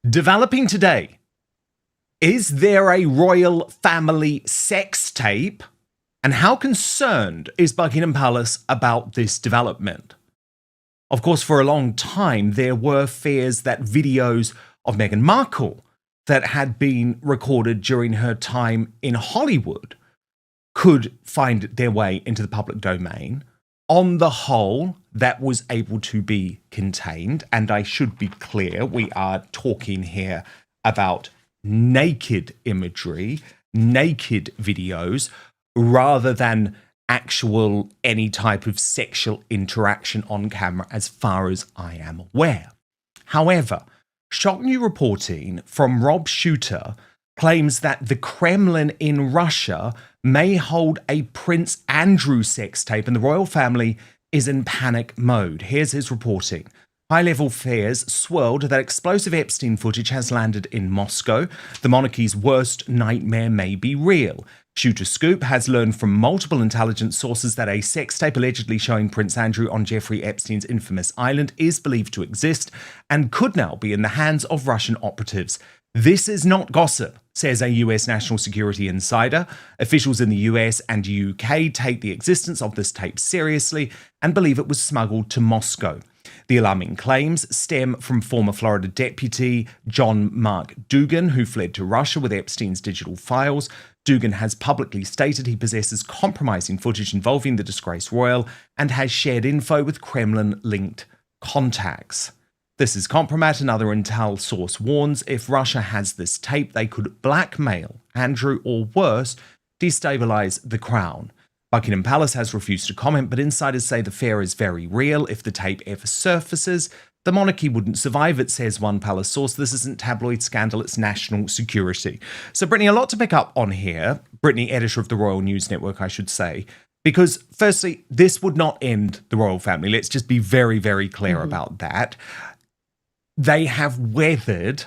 Developing today. Is there a royal family sex tape? And how concerned is Buckingham Palace about this development? Of course, for a long time, there were fears that videos of Meghan Markle that had been recorded during her time in Hollywood could find their way into the public domain. On the whole, that was able to be contained. And I should be clear, we are talking here about naked imagery, naked videos, rather than actual any type of sexual interaction on camera, as far as I am aware. However, shock new reporting from Rob Shooter claims that the Kremlin in Russia may hold a Prince Andrew sex tape and the royal family is in panic mode. Here's his reporting. High-level fears swirled that explosive Epstein footage has landed in Moscow. The monarchy's worst nightmare may be real. Shooter Scoop has learned from multiple intelligence sources that a sex tape allegedly showing Prince Andrew on Jeffrey Epstein's infamous island is believed to exist and could now be in the hands of Russian operatives. This is not gossip, says a US national security insider. Officials in the US and UK take the existence of this tape seriously and believe it was smuggled to Moscow. The alarming claims stem from former Florida deputy John Mark Dugan, who fled to Russia with Epstein's digital files. Dugan has publicly stated he possesses compromising footage involving the disgraced royal and has shared info with Kremlin-linked contacts. This is compromat. Another intel source warns if Russia has this tape, they could blackmail Andrew or worse, destabilize the crown. Buckingham Palace has refused to comment, but insiders say the fear is very real. If the tape ever surfaces, the monarchy wouldn't survive, it says one palace source. This isn't tabloid scandal, it's national security. So, Brittany, a lot to pick up on here. Brittany, editor of the Royal News Network, I should say. Because, firstly, this would not end the royal family. Let's just be very, very clear about that. They have weathered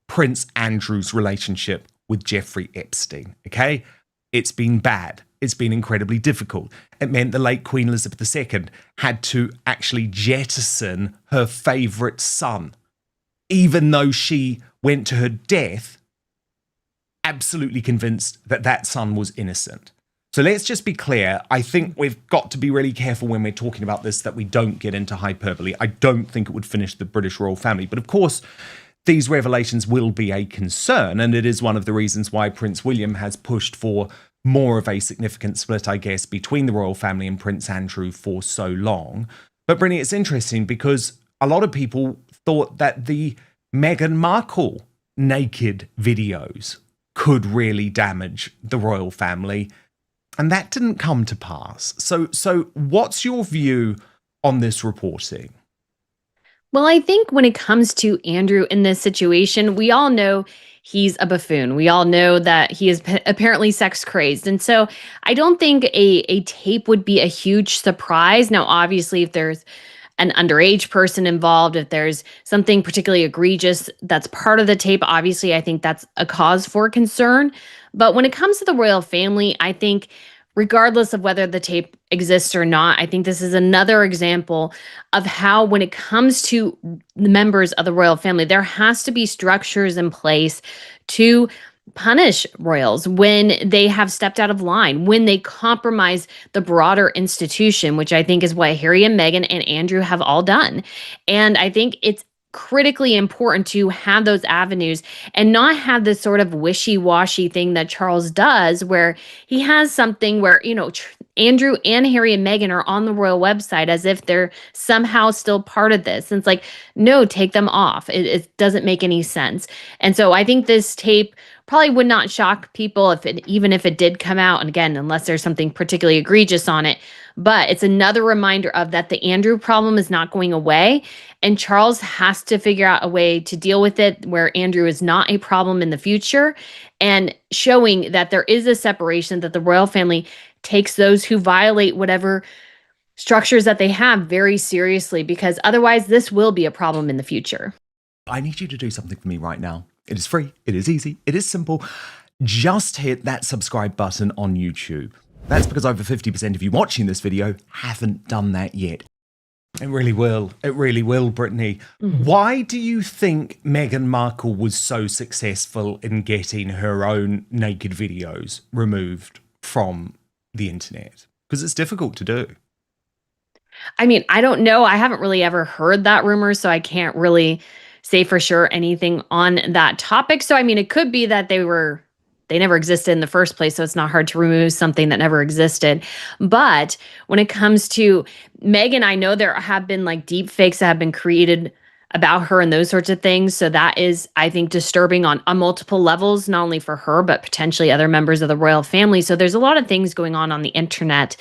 Prince Andrew's relationship with Jeffrey Epstein, okay? It's been bad. It's been incredibly difficult. It meant the late Queen Elizabeth II had to actually jettison her favourite son, even though she went to her death absolutely convinced that that son was innocent. So let's just be clear. I think we've got to be really careful when we're talking about this that we don't get into hyperbole. I don't think it would finish the British royal family. But of course, these revelations will be a concern. And it is one of the reasons why Prince William has pushed for more of a significant split, I guess, between the royal family and Prince Andrew for so long. But Brittany, it's interesting because a lot of people thought that the Meghan Markle naked videos could really damage the royal family. And that didn't come to pass. So what's your view on this reporting? Well, I think when it comes to Andrew in this situation, we all know he's a buffoon. We all know that he is apparently sex crazed. And so I don't think a tape would be a huge surprise. Now, obviously, if there's an underage person involved, if there's something particularly egregious that's part of the tape, obviously, I think that's a cause for concern. But when it comes to the royal family, I think regardless of whether the tape exists or not, I think this is another example of how, when it comes to the members of the royal family, there has to be structures in place to punish royals when they have stepped out of line, when they compromise the broader institution, which I think is what Harry and Meghan and Andrew have all done. And I think it's critically important to have those avenues and not have this sort of wishy-washy thing that Charles does, where he has something where, Andrew and Harry and Meghan are on the royal website as if they're somehow still part of this. And it's like, no, take them off. It doesn't make any sense. And so I think this tape probably would not shock people even if it did come out. And again, unless there's something particularly egregious on it. But it's another reminder of that the Andrew problem is not going away. And Charles has to figure out a way to deal with it where Andrew is not a problem in the future, and showing that there is a separation, that the royal family takes those who violate whatever structures that they have very seriously, because otherwise this will be a problem in the future. I need you to do something for me right now. It is free. It is easy. It is simple. Just hit that subscribe button on YouTube. That's because over 50% of you watching this video haven't done that yet. It really will. It really will, Brittany. Mhm. Why do you think Meghan Markle was so successful in getting her own naked videos removed from the internet? Because it's difficult to do. I mean, I don't know. I haven't really ever heard that rumor, so I can't really say for sure anything on that topic. So, I mean, it could be that they never existed in the first place, so it's not hard to remove something that never existed. But when it comes to Megan, I know there have been like deep fakes that have been created about her and those sorts of things. So that is, I think, disturbing on multiple levels, not only for her, but potentially other members of the royal family. So there's a lot of things going on the internet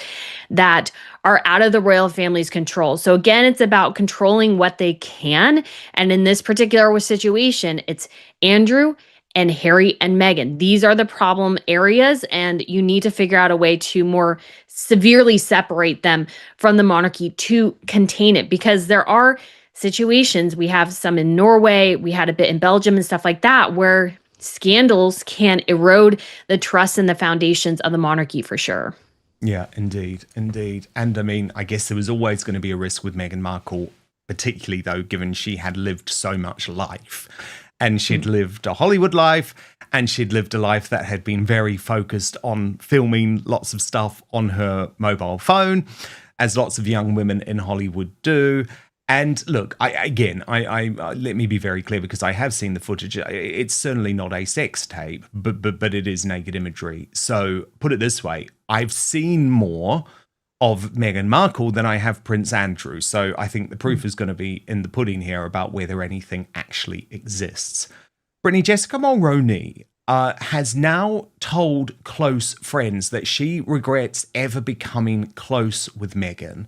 that are out of the royal family's control. So again, it's about controlling what they can. And in this particular situation, it's Andrew and Harry and Meghan. These are the problem areas, and you need to figure out a way to more severely separate them from the monarchy to contain it, because there are situations, we have some in Norway, we had a bit in Belgium and stuff like that, where scandals can erode the trust and the foundations of the monarchy for sure. Yeah, indeed, indeed. And I mean, I guess there was always going to be a risk with Meghan Markle, particularly though, given she had lived so much life. And she'd lived a Hollywood life, and she'd lived a life that had been very focused on filming lots of stuff on her mobile phone, as lots of young women in Hollywood do. And look, I let me be very clear, because I have seen the footage. It's certainly not a sex tape, but it is naked imagery. So put it this way, I've seen more of Meghan Markle than I have Prince Andrew. So I think the proof is going to be in the pudding here about whether anything actually exists. Brittany, Jessica Mulroney has now told close friends that she regrets ever becoming close with Meghan.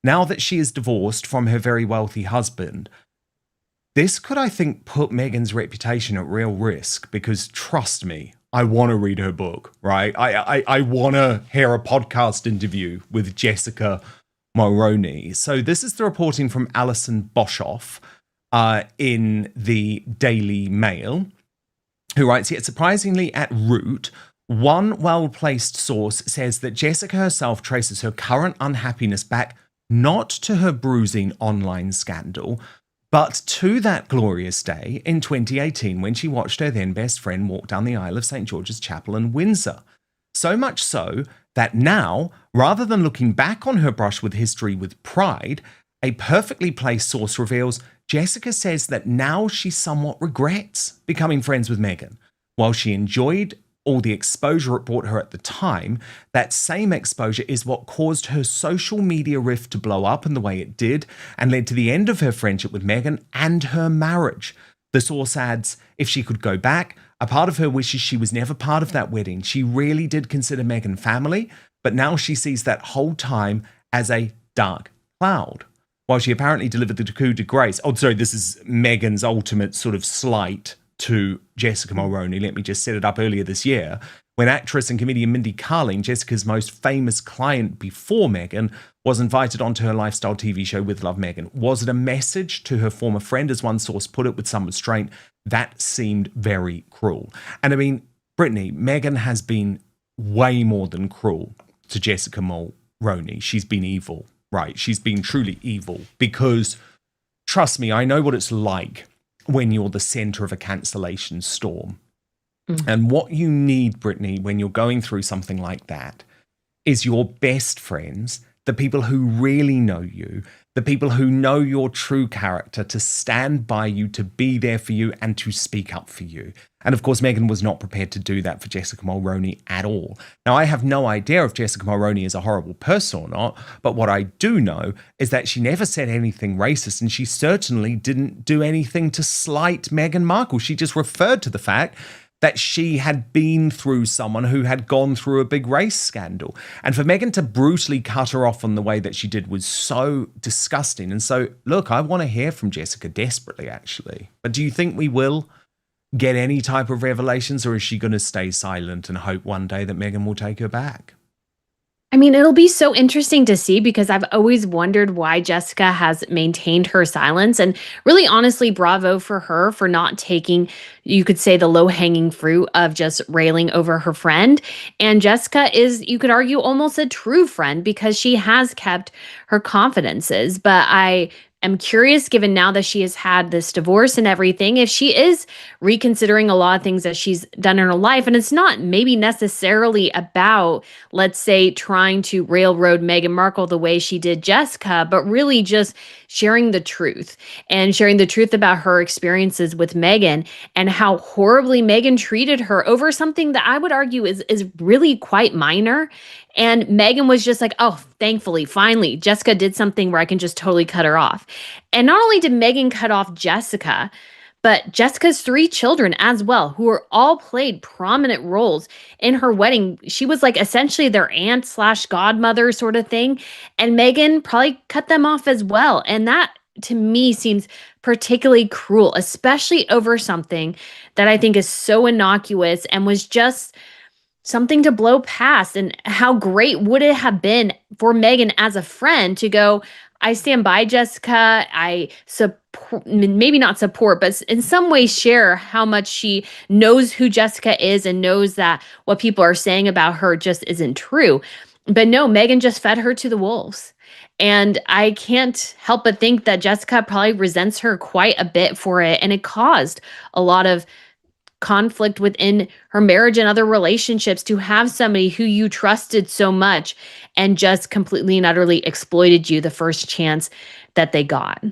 Now that she is divorced from her very wealthy husband, this could, I think, put Meghan's reputation at real risk, because trust me, I want to read her book, right? I want to hear a podcast interview with Jessica Mulroney. So this is the reporting from Alison Boshoff in the Daily Mail, who writes, yet surprisingly at root, one well-placed source says that Jessica herself traces her current unhappiness back not to her bruising online scandal, but to that glorious day in 2018 when she watched her then best friend walk down the aisle of St. George's Chapel in Windsor. So much so that now, rather than looking back on her brush with history with pride, a perfectly placed source reveals Jessica says that now she somewhat regrets becoming friends with Meghan. While she enjoyed all the exposure it brought her at the time, that same exposure is what caused her social media rift to blow up in the way it did and led to the end of her friendship with Meghan and her marriage. The source adds, if she could go back, a part of her wishes she was never part of that wedding. She really did consider Meghan family, but now she sees that whole time as a dark cloud. While she apparently delivered the coup de grace, this is Meghan's ultimate sort of slight to Jessica Mulroney. Let me just set it up earlier this year, when actress and comedian Mindy Kaling, Jessica's most famous client before Meghan, was invited onto her lifestyle TV show With Love Meghan. Was it a message to her former friend, as one source put it with some restraint? That seemed very cruel. And I mean, Brittany, Meghan has been way more than cruel to Jessica Mulroney. She's been evil, right? She's been truly evil, because trust me, I know what it's like when you're the center of a cancellation storm. And what you need, Brittany, when you're going through something like that, is your best friends, the people who really know you, the people who know your true character, to stand by you, to be there for you, and to speak up for you. And of course, Meghan was not prepared to do that for Jessica Mulroney at all. Now, I have no idea if Jessica Mulroney is a horrible person or not, but what I do know is that she never said anything racist, and she certainly didn't do anything to slight Meghan Markle. She just referred to the fact that she had been through someone who had gone through a big race scandal. And for Meghan to brutally cut her off in the way that she did was so disgusting. And so, look, I want to hear from Jessica desperately, actually. But do you think we will get any type of revelations, or is she going to stay silent and hope one day that Meghan will take her back? I mean, it'll be so interesting to see because I've always wondered why Jessica has maintained her silence. And really, honestly, bravo for her for not taking, you could say, the low hanging fruit of just railing over her friend. And Jessica is, you could argue, almost a true friend because she has kept her confidences. But I am curious, given now that she has had this divorce and everything, if she is reconsidering a lot of things that she's done in her life. And it's not maybe necessarily about, let's say, trying to railroad Meghan Markle the way she did Jessica, but really just sharing the truth and sharing the truth about her experiences with Meghan and how horribly Meghan treated her over something that I would argue is really quite minor. And Meghan was just like, oh, thankfully, finally, Jessica did something where I can just totally cut her off. And not only did Meghan cut off Jessica, but Jessica's three children as well, who were all played prominent roles in her wedding. She was like essentially their aunt slash godmother sort of thing. And Meghan probably cut them off as well. And that to me seems particularly cruel, especially over something that I think is so innocuous and was just something to blow past. And how great would it have been for Meghan as a friend to go, I stand by Jessica. I support, maybe not support, but in some ways share how much she knows who Jessica is and knows that what people are saying about her just isn't true. But no, Meghan just fed her to the wolves. And I can't help but think that Jessica probably resents her quite a bit for it. And it caused a lot of conflict within her marriage and other relationships to have somebody who you trusted so much and just completely and utterly exploited you the first chance that they got.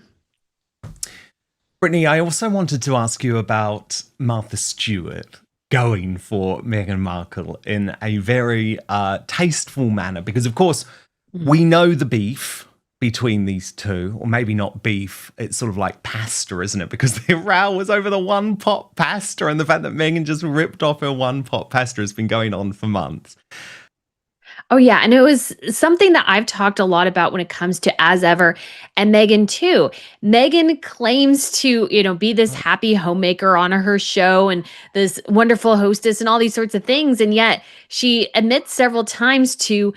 Brittany, I also wanted to ask you about Martha Stewart going for Meghan Markle in a very tasteful manner, because of course we know the beef between these two, or maybe not beef, it's sort of like pasta, isn't it? Because the row was over the one pot pasta, and the fact that Meghan just ripped off her one pot pasta has been going on for months. Oh, yeah. And it was something that I've talked a lot about when it comes to As Ever and Meghan, too. Meghan claims to, be this happy homemaker on her show and this wonderful hostess and all these sorts of things. And yet she admits several times to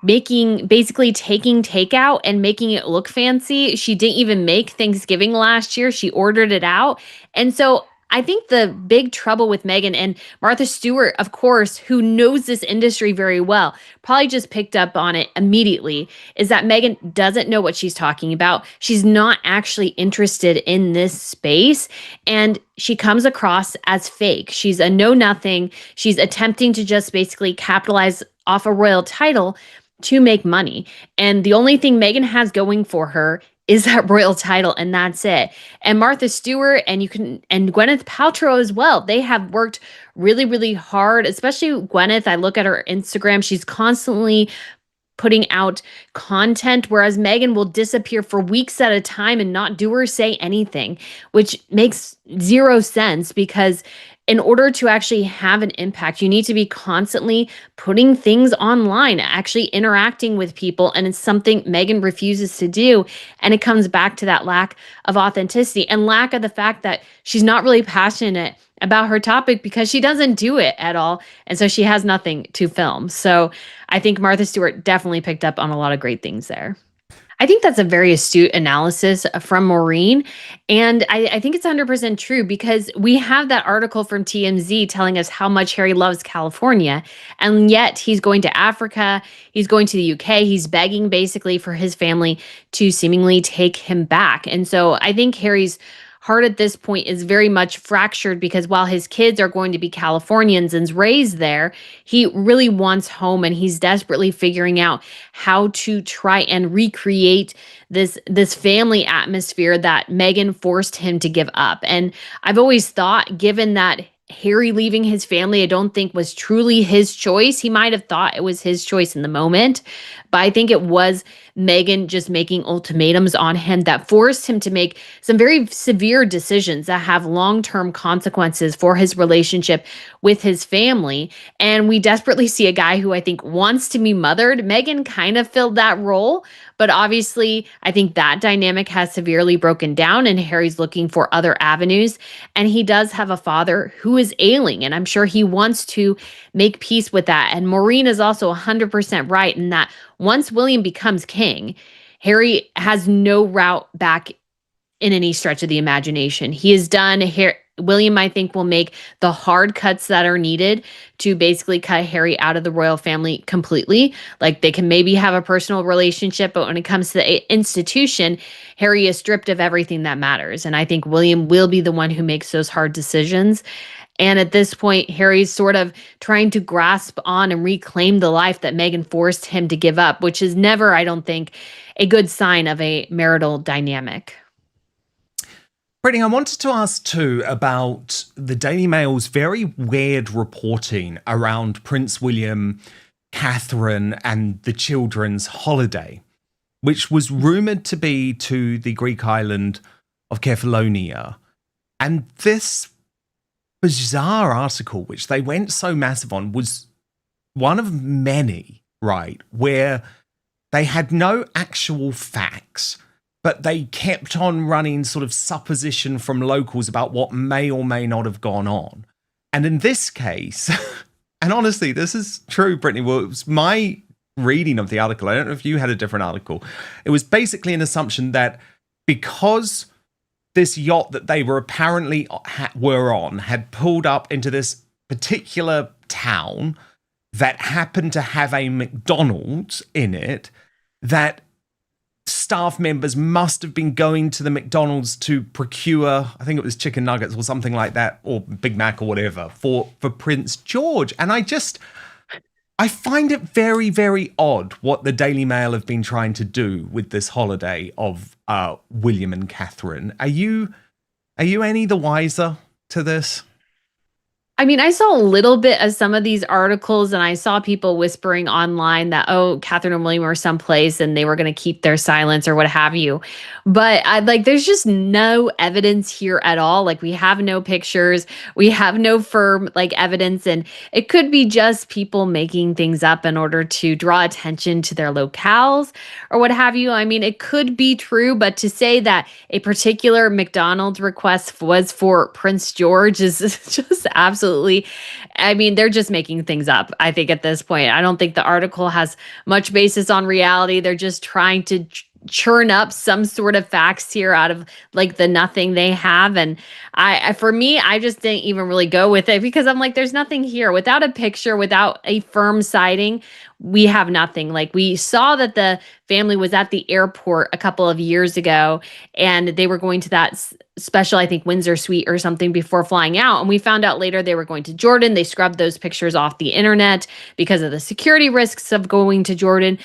basically taking takeout and making it look fancy. She didn't even make Thanksgiving last year. She ordered it out. And so I think the big trouble with Meghan and Martha Stewart, of course, who knows this industry very well, probably just picked up on it immediately, is that Meghan doesn't know what she's talking about. She's not actually interested in this space. And she comes across as fake. She's a know-nothing. She's attempting to just basically capitalize off a royal title to make money. And the only thing Meghan has going for her is that royal title, and that's it. And Martha Stewart and Gwyneth Paltrow as well. They have worked really, really hard, especially Gwyneth. I look at her Instagram. She's constantly putting out content, whereas Meghan will disappear for weeks at a time and not do or say anything, which makes zero sense because in order to actually have an impact, you need to be constantly putting things online, actually interacting with people. And it's something Meghan refuses to do. And it comes back to that lack of authenticity and lack of the fact that she's not really passionate about her topic because she doesn't do it at all. And so she has nothing to film. So I think Martha Stewart definitely picked up on a lot of great things there. I think that's a very astute analysis from Maureen. And I think it's 100% true because we have that article from TMZ telling us how much Harry loves California. And yet he's going to Africa, he's going to the UK, he's begging basically for his family to seemingly take him back. And so I think Harry's heart at this point is very much fractured because while his kids are going to be Californians and raised there, he really wants home and he's desperately figuring out how to try and recreate this family atmosphere that Meghan forced him to give up. And I've always thought, given that Harry leaving his family, I don't think was truly his choice. He might have thought it was his choice in the moment, but I think it was Meghan just making ultimatums on him that forced him to make some very severe decisions that have long-term consequences for his relationship with his family. And we desperately see a guy who I think wants to be mothered. Meghan kind of filled that role, but obviously, I think that dynamic has severely broken down, and Harry's looking for other avenues. And he does have a father who is ailing, and I'm sure he wants to make peace with that. And Maureen is also 100% right in that once William becomes king, Harry has no route back in any stretch of the imagination. He is done. William, I think, will make the hard cuts that are needed to basically cut Harry out of the royal family completely. Like, they can maybe have a personal relationship, but when it comes to the institution, Harry is stripped of everything that matters. And I think William will be the one who makes those hard decisions. And at this point, Harry's sort of trying to grasp on and reclaim the life that Meghan forced him to give up, which is never, I don't think, a good sign of a marital dynamic. Brittany, I wanted to ask too about the Daily Mail's very weird reporting around Prince William, Catherine, and the children's holiday, which was rumoured to be to the Greek island of Kefalonia. And this bizarre article, which they went so massive on, was one of many, right, where they had no actual facts, but they kept on running sort of supposition from locals about what may or may not have gone on. And in this case, and honestly, this is true, Brittany, well, it was my reading of the article. I don't know if you had a different article. It was basically an assumption that because this yacht that they were apparently were on had pulled up into this particular town that happened to have a McDonald's in it, that staff members must have been going to the McDonald's to procure, I think it was chicken nuggets or something like that, or Big Mac or whatever, for Prince George. And I find it very, very odd what the Daily Mail have been trying to do with this holiday of William and Catherine. Are you any the wiser to this? I mean, I saw a little bit of some of these articles, and I saw people whispering online that, oh, Catherine and William were someplace and they were going to keep their silence or what have you. But there's just no evidence here at all. Like, we have no pictures, we have no firm evidence, and it could be just people making things up in order to draw attention to their locales or what have you. I mean, it could be true, but to say that a particular McDonald's request was for Prince George is just absolutely, I mean, they're just making things up, I think, at this point. I don't think the article has much basis on reality. They're just trying to churn up some sort of facts here out of the nothing they have. And for me, I just didn't even really go with it, because I'm like, there's nothing here. Without a picture, without a firm sighting, we have nothing. We saw that the family was at the airport a couple of years ago, and they were going to that special, I think, Windsor suite or something before flying out. And we found out later they were going to Jordan. They scrubbed those pictures off the internet because of the security risks of going to Jordan.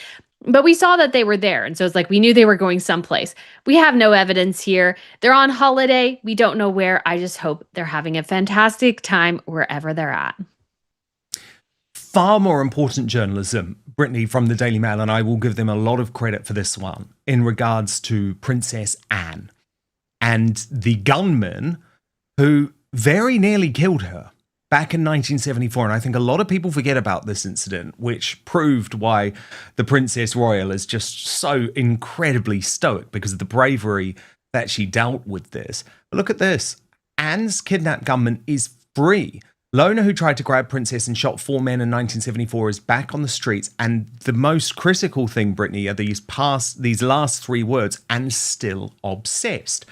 But we saw that they were there. And so it's we knew they were going someplace. We have no evidence here. They're on holiday. We don't know where. I just hope they're having a fantastic time wherever they're at. Far more important journalism, Brittany, from the Daily Mail, and I will give them a lot of credit for this one, in regards to Princess Anne and the gunman who very nearly killed her back in 1974. And I think a lot of people forget about this incident, which proved why the Princess Royal is just so incredibly stoic, because of the bravery that she dealt with this. But look at this. Anne's kidnapped gunman is free. Lona, who tried to grab Princess and shot 4 men in 1974, is back on the streets. And the most critical thing, Brittany, are these last 3 words, and still obsessed.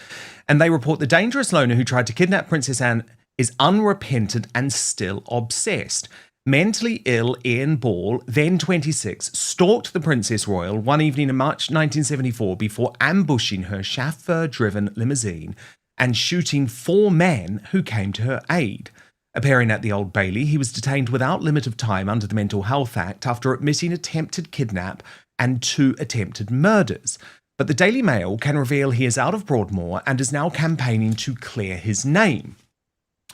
And they report the dangerous Lona, who tried to kidnap Princess Anne, is unrepentant and still obsessed. Mentally ill Ian Ball, then 26, stalked the Princess Royal one evening in March 1974 before ambushing her chauffeur-driven limousine and shooting 4 men who came to her aid. Appearing at the Old Bailey, he was detained without limit of time under the Mental Health Act after admitting attempted kidnap and 2 attempted murders. But the Daily Mail can reveal he is out of Broadmoor and is now campaigning to clear his name.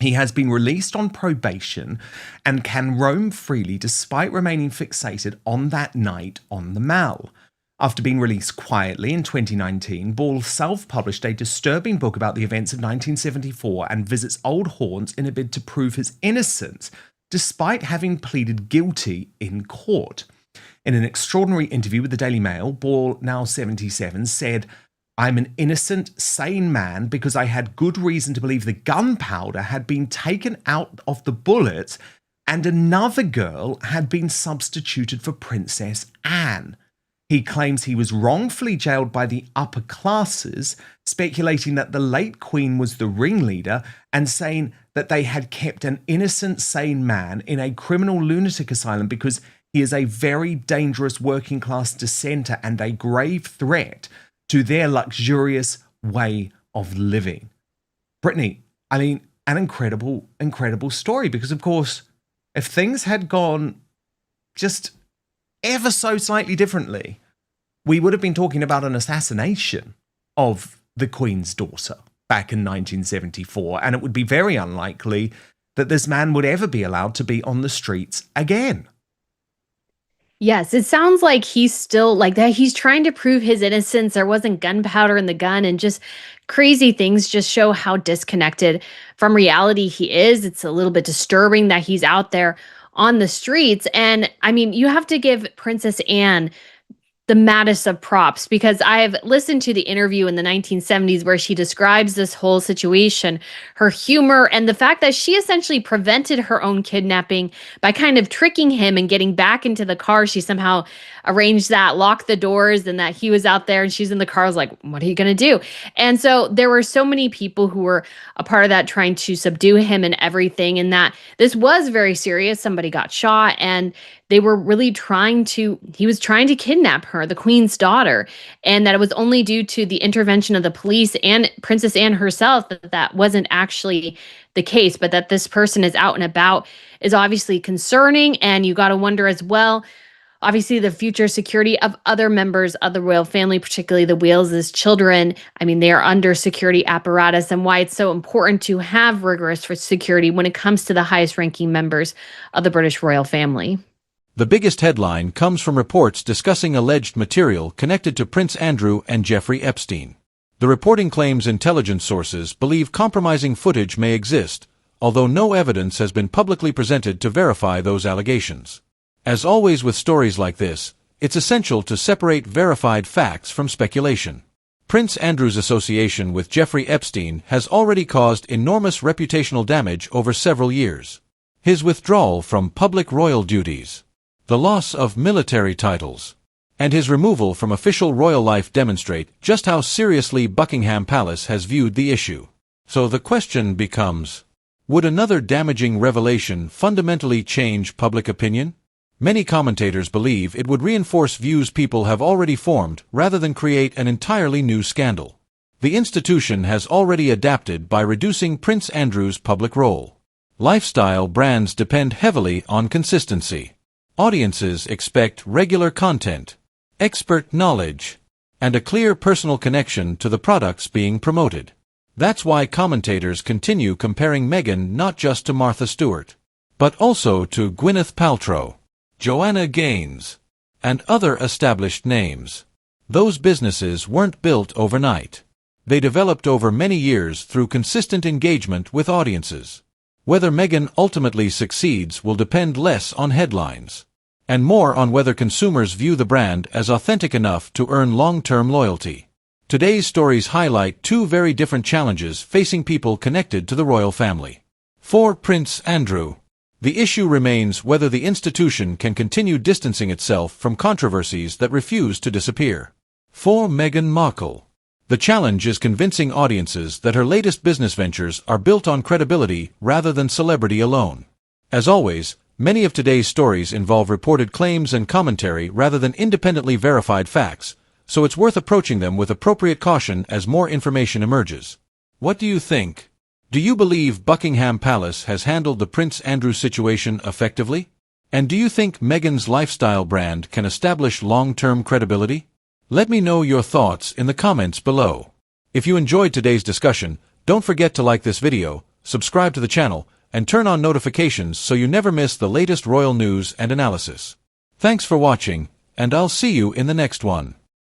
He has been released on probation and can roam freely despite remaining fixated on that night on the Mall. After being released quietly in 2019, Ball self-published a disturbing book about the events of 1974 and visits old haunts in a bid to prove his innocence, despite having pleaded guilty in court. In an extraordinary interview with the Daily Mail, Ball, now 77, said, "I'm an innocent, sane man because I had good reason to believe the gunpowder had been taken out of the bullets and another girl had been substituted for Princess Anne." He claims he was wrongfully jailed by the upper classes, speculating that the late Queen was the ringleader and saying that they had kept an innocent, sane man in a criminal lunatic asylum because he is a very dangerous working-class dissenter and a grave threat to their luxurious way of living. Brittany, I mean, an incredible, incredible story because, of course, if things had gone just ever so slightly differently, we would have been talking about an assassination of the Queen's daughter back in 1974, and it would be very unlikely that this man would ever be allowed to be on the streets again. Yes, it sounds like he's still like that. He's trying to prove his innocence. There wasn't gunpowder in the gun, and just crazy things just show how disconnected from reality he is. It's a little bit disturbing that he's out there on the streets. And I mean, you have to give Princess Anne the maddest of props because I've listened to the interview in the 1970s where she describes this whole situation, her humor, and the fact that she essentially prevented her own kidnapping by kind of tricking him and getting back into the car. She somehow arranged that, locked the doors, and that he was out there and she's in the car. I was like, what are you going to do? And so there were so many people who were a part of that trying to subdue him and everything, and that this was very serious. Somebody got shot, and they were really he was trying to kidnap her, the Queen's daughter, and that it was only due to the intervention of the police and Princess Anne herself that wasn't actually the case, but that this person is out and about is obviously concerning. And you got to wonder as well, obviously, the future security of other members of the royal family, particularly the Wales's children. I mean, they are under security apparatus, and why it's so important to have rigorous security when it comes to the highest ranking members of the British royal family. The biggest headline comes from reports discussing alleged material connected to Prince Andrew and Jeffrey Epstein. The reporting claims intelligence sources believe compromising footage may exist, although no evidence has been publicly presented to verify those allegations. As always with stories like this, it's essential to separate verified facts from speculation. Prince Andrew's association with Jeffrey Epstein has already caused enormous reputational damage over several years. His withdrawal from public royal duties, the loss of military titles, and his removal from official royal life demonstrate just how seriously Buckingham Palace has viewed the issue. So the question becomes, would another damaging revelation fundamentally change public opinion? Many commentators believe it would reinforce views people have already formed rather than create an entirely new scandal. The institution has already adapted by reducing Prince Andrew's public role. Lifestyle brands depend heavily on consistency. Audiences expect regular content, expert knowledge, and a clear personal connection to the products being promoted. That's why commentators continue comparing Meghan not just to Martha Stewart, but also to Gwyneth Paltrow, Joanna Gaines, and other established names. Those businesses weren't built overnight. They developed over many years through consistent engagement with audiences. Whether Meghan ultimately succeeds will depend less on headlines, and more on whether consumers view the brand as authentic enough to earn long-term loyalty. Today's stories highlight two very different challenges facing people connected to the royal family. For Prince Andrew, the issue remains whether the institution can continue distancing itself from controversies that refuse to disappear. For Meghan Markle, the challenge is convincing audiences that her latest business ventures are built on credibility rather than celebrity alone. As always, many of today's stories involve reported claims and commentary rather than independently verified facts, so it's worth approaching them with appropriate caution as more information emerges. What do you think? Do you believe Buckingham Palace has handled the Prince Andrew situation effectively? And do you think Meghan's lifestyle brand can establish long-term credibility? Let me know your thoughts in the comments below. If you enjoyed today's discussion, don't forget to like this video, subscribe to the channel, and turn on notifications so you never miss the latest royal news and analysis. Thanks for watching, and I'll see you in the next one.